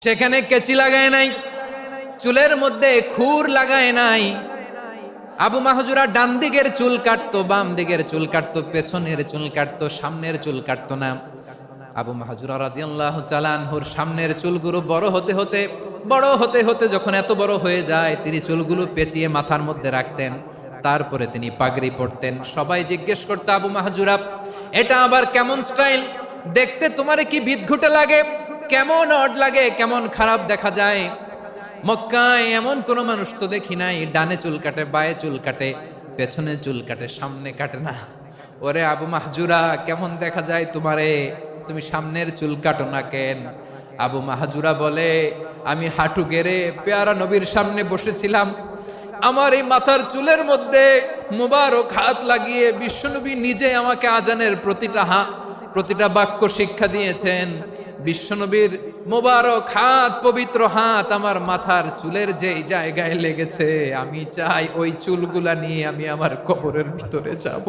সেখানে কেচি লাগায় নাই, চুলের মধ্যে খুর লাগায় নাই। আবু মাহজুরা ডান দিকের চুল কাটতো, বাম দিকের চুল কাটতো, পেছনের চুল কাটতো, সামনের চুল কাটতো না। আবু মাহজুরা রাদিয়াল্লাহু তাআলা আনহুর সামনের চুলগুলো বড় হতে হতে যখন এত বড় হয়ে যায়, তিনি চুলগুলো পেঁচিয়ে মাথার মধ্যে রাখতেন। তারপরে তিনি পাগড়ি পরতেন। সবাই জিজ্ঞেস করতো, আবু মাহজুরা এটা আবার কেমন স্টাইল? দেখতে তোমারে কি বিদঘুটে লাগে? কেমন অড লাগে, কেমন খারাপ দেখা যায়। মক্কায় এমন কোন মানুষ তো দেখি নাই, ডানে চুল কাটে, বায়ে চুল কাটে, পেছনে চুল কাটে, সামনে কাটে না। ওরে আবু মাহজুরা, কেমন দেখা যায় তোমারে? তুমি সামনের চুল কাটো না কেন? আবু মাহজুরা বলে, আমি হাঁটু গেড়ে পেয়ারা নবীর সামনে বসেছিলাম, আমার এই মাথার চুলের মধ্যে মুবারক হাত লাগিয়ে বিশ্বনবী নিজে আমাকে আজানের প্রতিটা বাক্য শিক্ষা দিয়েছেন। বিশ্বনবীর মোবারক হাত, পবিত্র হাত আমার মাথার চুলের যেই জায়গায় লেগেছে, আমি চাই ওই চুলগুলা নিয়ে আমি আমার কবরের ভিতরে যাব।